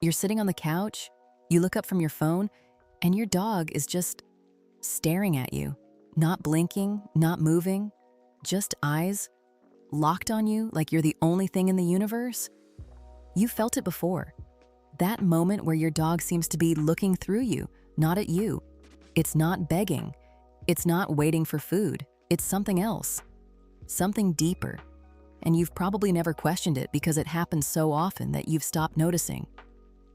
You're sitting on the couch, you look up from your phone, and your dog is just staring at you, not blinking, not moving, just eyes locked on you like you're the only thing in the universe. You felt it before. That moment where your dog seems to be looking through you, not at you. It's not begging. It's not waiting for food. It's something else, something deeper. And you've probably never questioned it because it happens so often that you've stopped noticing.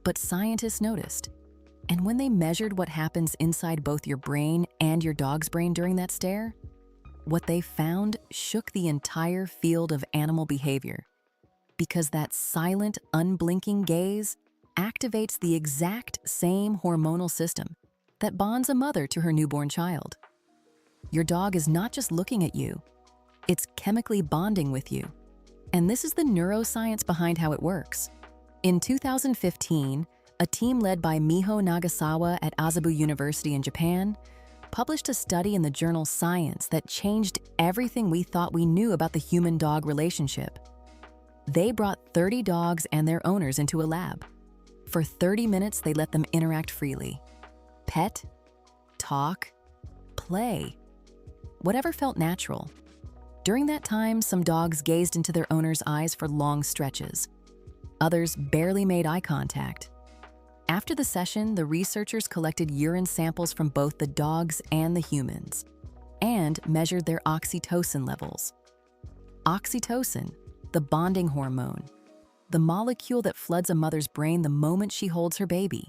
But scientists noticed. And when they measured what happens inside both your brain and your dog's brain during that stare, what they found shook the entire field of animal behavior. Because that silent, unblinking gaze activates the exact same hormonal system that bonds a mother to her newborn child. Your dog is not just looking at you, it's chemically bonding with you. And this is the neuroscience behind how it works. In 2015, a team led by Miho Nagasawa at Azabu University in Japan published a study in the journal Science that changed everything we thought we knew about the human-dog relationship. They brought 30 dogs and their owners into a lab. For 30 minutes, they let them interact freely. Pet, talk, play, whatever felt natural. During that time, some dogs gazed into their owner's eyes for long stretches. Others barely made eye contact. After the session, the researchers collected urine samples from both the dogs and the humans and measured their oxytocin levels. Oxytocin, the bonding hormone, the molecule that floods a mother's brain the moment she holds her baby,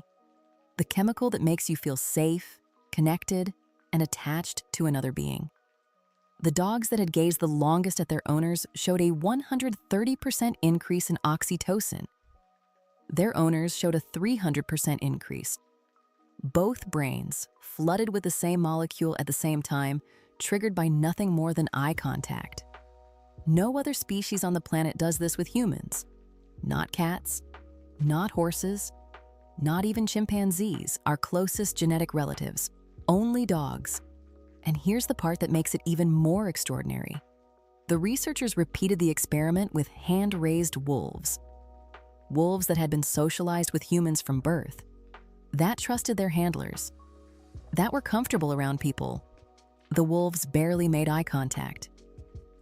the chemical that makes you feel safe, connected, and attached to another being. The dogs that had gazed the longest at their owners showed a 130% increase in oxytocin. Their owners showed a 300% increase. Both brains flooded with the same molecule at the same time, triggered by nothing more than eye contact. No other species on the planet does this with humans. Not cats, not horses, not even chimpanzees, our closest genetic relatives. Only dogs. And here's the part that makes it even more extraordinary. The researchers repeated the experiment with hand-raised wolves. Wolves that had been socialized with humans from birth, that trusted their handlers, that were comfortable around people. The wolves barely made eye contact.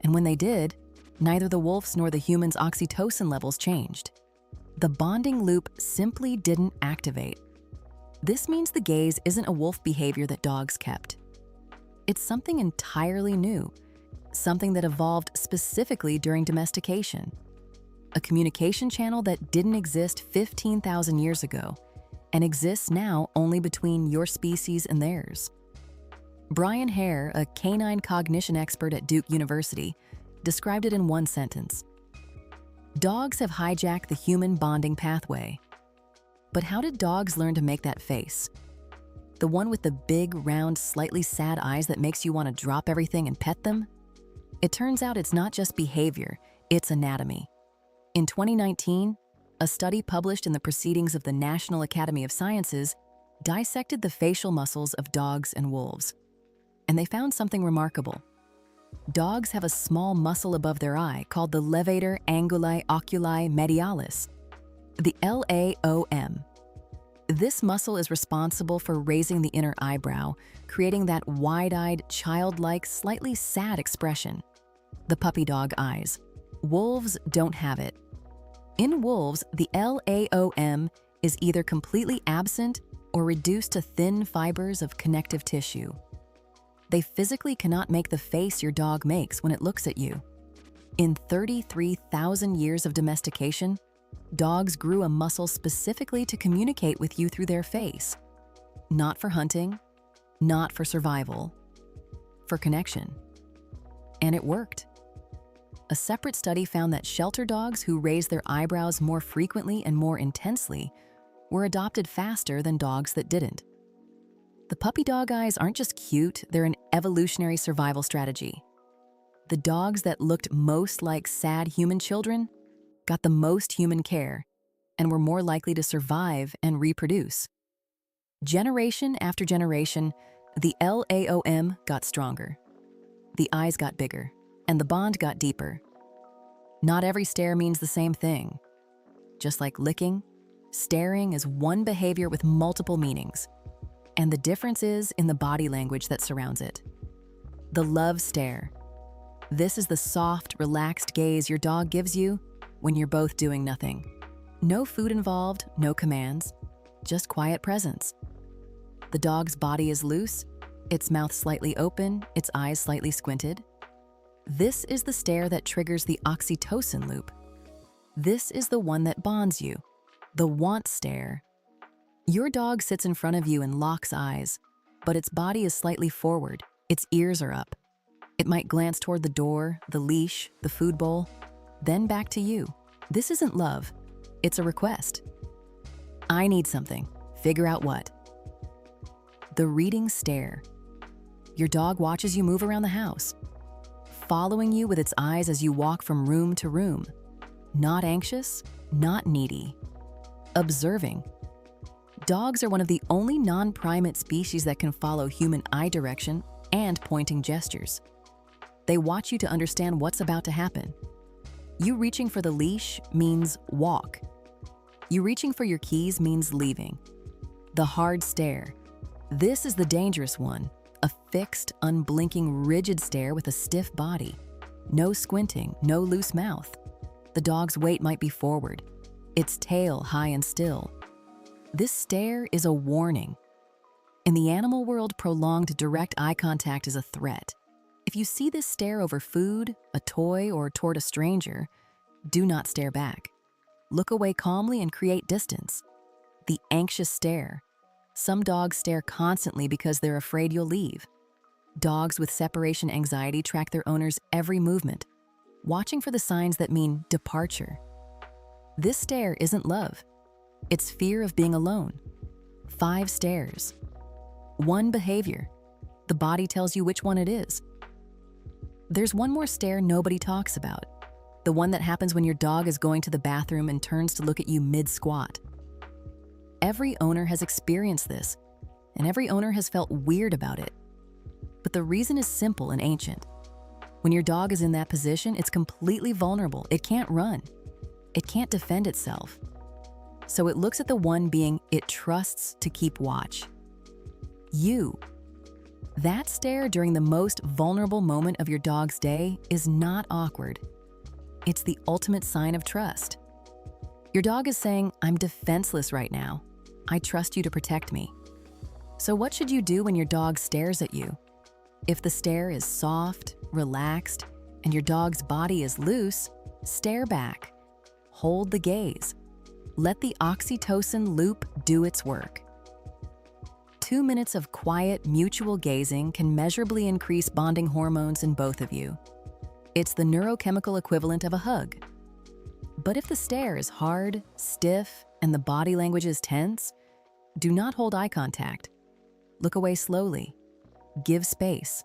And when they did, neither the wolves nor the humans' oxytocin levels changed. The bonding loop simply didn't activate. This means the gaze isn't a wolf behavior that dogs kept. It's something entirely new, something that evolved specifically during domestication. A communication channel that didn't exist 15,000 years ago and exists now only between your species and theirs. MacLean Hare, a canine cognition expert at Duke University, described it in one sentence. Dogs have hijacked the human bonding pathway. But how did dogs learn to make that face? The one with the big, round, slightly sad eyes that makes you want to drop everything and pet them? It turns out it's not just behavior, it's anatomy. In 2019, a study published in the Proceedings of the National Academy of Sciences dissected the facial muscles of dogs and wolves. And they found something remarkable. Dogs have a small muscle above their eye called the levator anguli oculi medialis, the LAOM. This muscle is responsible for raising the inner eyebrow, creating that wide-eyed, childlike, slightly sad expression. The puppy dog eyes. Wolves don't have it. In wolves, the LAOM is either completely absent or reduced to thin fibers of connective tissue. They physically cannot make the face your dog makes when it looks at you. In 33,000 years of domestication, dogs grew a muscle specifically to communicate with you through their face. Not for hunting, not for survival, for connection. And it worked. A separate study found that shelter dogs who raised their eyebrows more frequently and more intensely were adopted faster than dogs that didn't. The puppy dog eyes aren't just cute, they're an evolutionary survival strategy. The dogs that looked most like sad human children got the most human care and were more likely to survive and reproduce. Generation after generation, the LAOM got stronger. The eyes got bigger, and the bond got deeper. Not every stare means the same thing. Just like licking, staring is one behavior with multiple meanings, and the difference is in the body language that surrounds it. The love stare. This is the soft, relaxed gaze your dog gives you when you're both doing nothing. No food involved, no commands, just quiet presence. The dog's body is loose, its mouth slightly open, its eyes slightly squinted. This is the stare that triggers the oxytocin loop. This is the one that bonds you, the want stare. Your dog sits in front of you and locks eyes, but its body is slightly forward, its ears are up. It might glance toward the door, the leash, the food bowl, then back to you. This isn't love, it's a request. I need something, figure out what. The reading stare. Your dog watches you move around the house, following you with its eyes as you walk from room to room. Not anxious, not needy. Observing. Dogs are one of the only non-primate species that can follow human eye direction and pointing gestures. They watch you to understand what's about to happen. You reaching for the leash means walk. You reaching for your keys means leaving. The hard stare. This is the dangerous one, a fixed, unblinking, rigid stare with a stiff body. No squinting, no loose mouth. The dog's weight might be forward, its tail high and still. This stare is a warning. In the animal world, prolonged direct eye contact is a threat. If you see this stare over food, a toy, or toward a stranger, do not stare back. Look away calmly and create distance. The anxious stare. Some dogs stare constantly because they're afraid you'll leave. Dogs with separation anxiety track their owner's every movement, watching for the signs that mean departure. This stare isn't love. It's fear of being alone. 5 stares. 1 behavior. The body tells you which one it is. There's one more stare nobody talks about. The one that happens when your dog is going to the bathroom and turns to look at you mid-squat. Every owner has experienced this, and every owner has felt weird about it. But the reason is simple and ancient. When your dog is in that position, it's completely vulnerable. It can't run. It can't defend itself. So it looks at the one being it trusts to keep watch. You. That stare during the most vulnerable moment of your dog's day is not awkward. It's the ultimate sign of trust. Your dog is saying, I'm defenseless right now. I trust you to protect me. So what should you do when your dog stares at you? If the stare is soft, relaxed, and your dog's body is loose, stare back. Hold the gaze. Let the oxytocin loop do its work. 2 minutes of quiet, mutual gazing can measurably increase bonding hormones in both of you. It's the neurochemical equivalent of a hug. But if the stare is hard, stiff, and the body language is tense, do not hold eye contact. Look away slowly. Give space.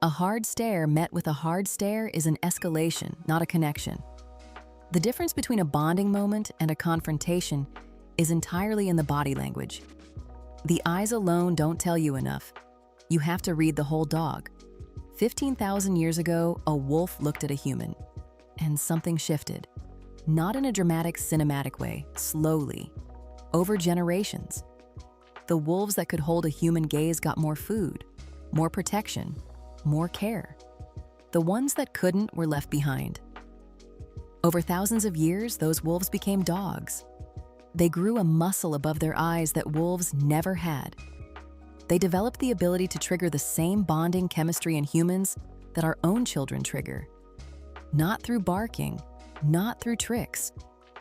A hard stare met with a hard stare is an escalation, not a connection. The difference between a bonding moment and a confrontation is entirely in the body language. The eyes alone don't tell you enough. You have to read the whole dog. 15,000 years ago, a wolf looked at a human, and something shifted. Not in a dramatic, cinematic way, slowly, over generations. The wolves that could hold a human gaze got more food, more protection, more care. The ones that couldn't were left behind. Over thousands of years, those wolves became dogs. They grew a muscle above their eyes that wolves never had. They developed the ability to trigger the same bonding chemistry in humans that our own children trigger. Not through barking, not through tricks,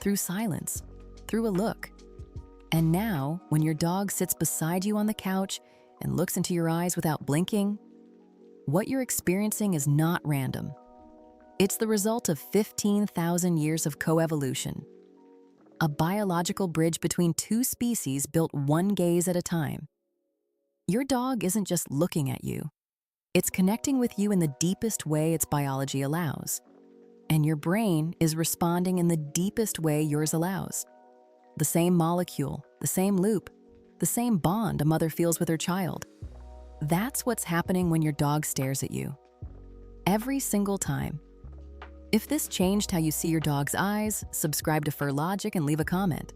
through silence, through a look. And now, when your dog sits beside you on the couch and looks into your eyes without blinking, what you're experiencing is not random. It's the result of 15,000 years of coevolution. A biological bridge between 2 species built one gaze at a time. Your dog isn't just looking at you. It's connecting with you in the deepest way its biology allows. And your brain is responding in the deepest way yours allows. The same molecule, the same loop, the same bond a mother feels with her child. That's what's happening when your dog stares at you. Every single time. If this changed how you see your dog's eyes, subscribe to Fur Logic and leave a comment.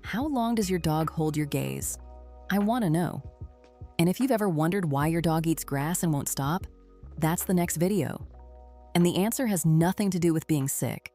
How long does your dog hold your gaze? I want to know. And if you've ever wondered why your dog eats grass and won't stop, that's the next video. And the answer has nothing to do with being sick.